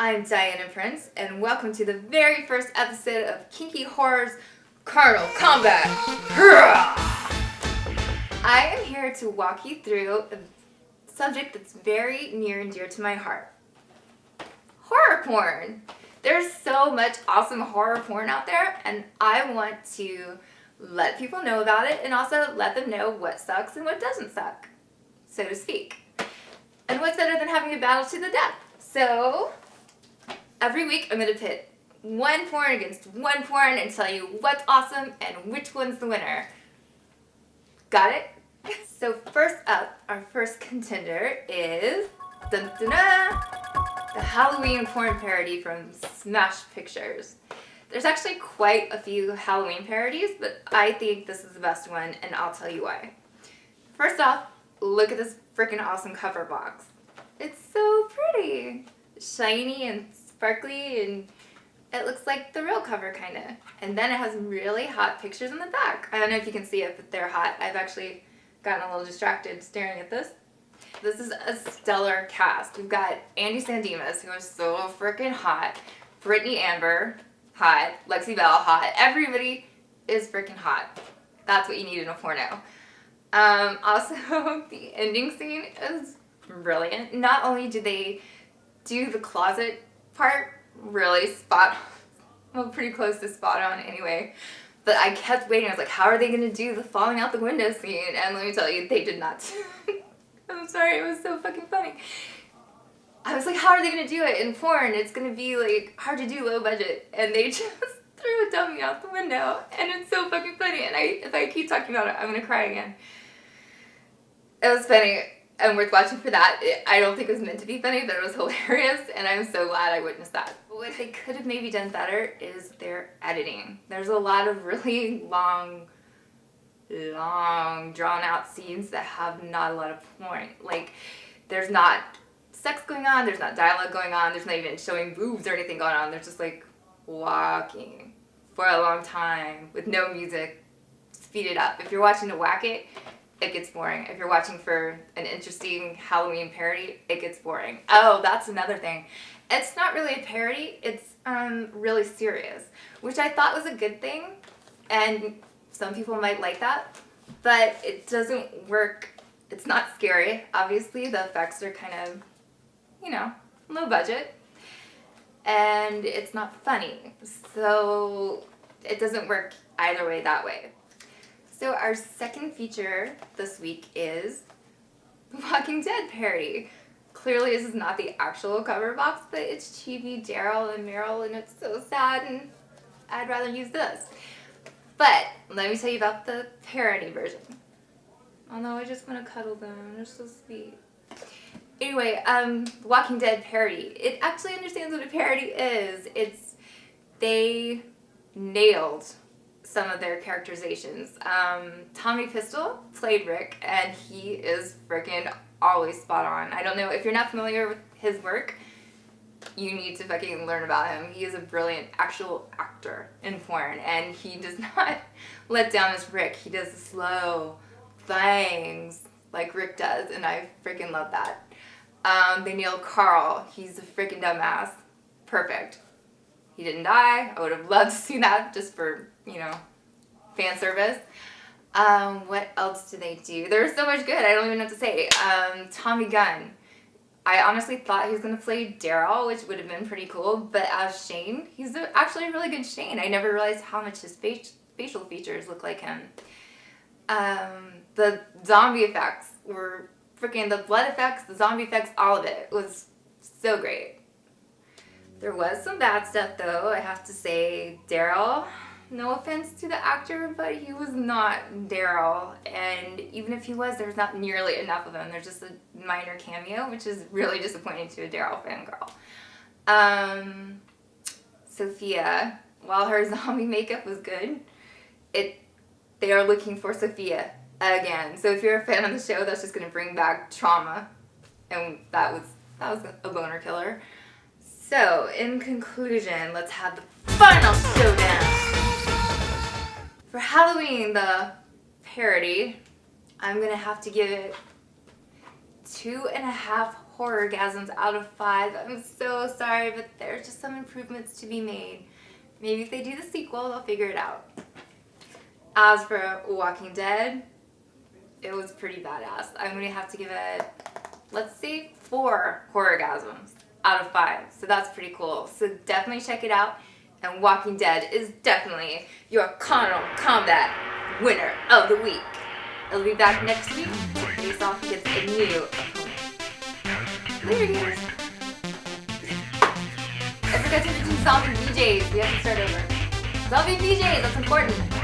I'm Diana Prince, and welcome to the very first episode of Kinky Horror's Karnal Kombat. I am here to walk you through a subject that's very near and dear to my heart. Horror porn. There's so much awesome horror porn out there, and I want to let people know about it and also let them know what sucks and what doesn't suck, so to speak. And what's better than having a battle to the death? So every week I'm going to pit one porn against one porn and tell you what's awesome and which one's the winner. Got it? So first up, our first contender is dun, dun, dun, the Halloween porn parody from Smash Pictures. There's actually quite a few Halloween parodies, but I think this is the best one, and I'll tell you why. First off, look at this freaking awesome cover box. It's so pretty. Shiny and sparkly, and it looks like the real cover, kind of. And then it has really hot pictures in the back. I don't know if you can see it, but they're hot. I've actually gotten a little distracted staring at this. This is a stellar cast. We've got Andy Sandemus, who is so freaking hot. Brittany Amber, hot. Lexi Bell, hot. Everybody is freaking hot. That's what you need in a porno. Also, the ending scene is brilliant. Not only do they do the closet part really spot on, well, pretty close to spot on anyway, but I kept waiting. I was like, how are they going to do the falling out the window scene? And let me tell you, they did not. I'm sorry, it was so fucking funny. I was like, how are they going to do it in porn? It's going to be like hard to do, low budget, and they just threw a dummy out the window, and it's so fucking funny. And if I keep talking about it, I'm going to cry again. It was funny and worth watching for that. I don't think it was meant to be funny, but it was hilarious, and I'm so glad I witnessed that. But what they could have maybe done better is their editing. There's a lot of really long, drawn-out scenes that have not a lot of point. Like, there's not sex going on, there's not dialogue going on, there's not even showing boobs or anything going on. They're just, like, walking for a long time with no music, speed it up. If you're watching to whack it, it gets boring. If you're watching for an interesting Halloween parody, it gets boring. Oh, that's another thing. It's not really a parody, it's really serious, which I thought was a good thing, and some people might like that, but it doesn't work. It's not scary. Obviously, the effects are kind of, low budget, and it's not funny, so it doesn't work either way that way. So our second feature this week is the Walking Dead parody. Clearly this is not the actual cover box, but it's Chibi, Daryl, and Meryl, and it's so sad, and I'd rather use this. But let me tell you about the parody version. Oh no, I just want to cuddle them. They're so sweet. Anyway, Walking Dead parody. It actually understands what a parody is. They nailed some of their characterizations. Tommy Pistol played Rick, and he is freaking always spot on. I don't know, if you're not familiar with his work, you need to fucking learn about him. He is a brilliant actual actor in porn, and he does not let down as Rick. He does the slow things like Rick does, and I freaking love that. They nailed Carl. He's a freaking dumbass. Perfect. He didn't die. I would have loved to see that just for, fan service. What else do they do? There's so much good. I don't even know what to say. Tommy Gunn. I honestly thought he was going to play Daryl, which would have been pretty cool, but as Shane, he's actually a really good Shane. I never realized how much his facial features look like him. The zombie effects were freaking, the blood effects, the zombie effects, all of it was so great. There was some bad stuff, though, I have to say. Daryl, no offense to the actor, but he was not Daryl, and even if he was, there's not nearly enough of him. There's just a minor cameo, which is really disappointing to a Daryl fangirl. Sophia, while her zombie makeup was good, they are looking for Sophia again. So if you're a fan of the show, that's just going to bring back trauma, and that was a boner killer. So, in conclusion, let's have the final showdown. For Halloween, the parody, I'm going to have to give it 2.5 horrorgasms out of 5. I'm so sorry, but there's just some improvements to be made. Maybe if they do the sequel, they'll figure it out. As for Walking Dead, it was pretty badass. I'm going to have to give it, let's say, 4 horrorgasms out of 5. So that's pretty cool. So definitely check it out. And Walking Dead is definitely your Karnal Kombat winner of the week. It'll be back next week to face off against a new opponent. Later, guys. I forgot to do zombie BJs. We have to start over. Zombie BJs, that's important.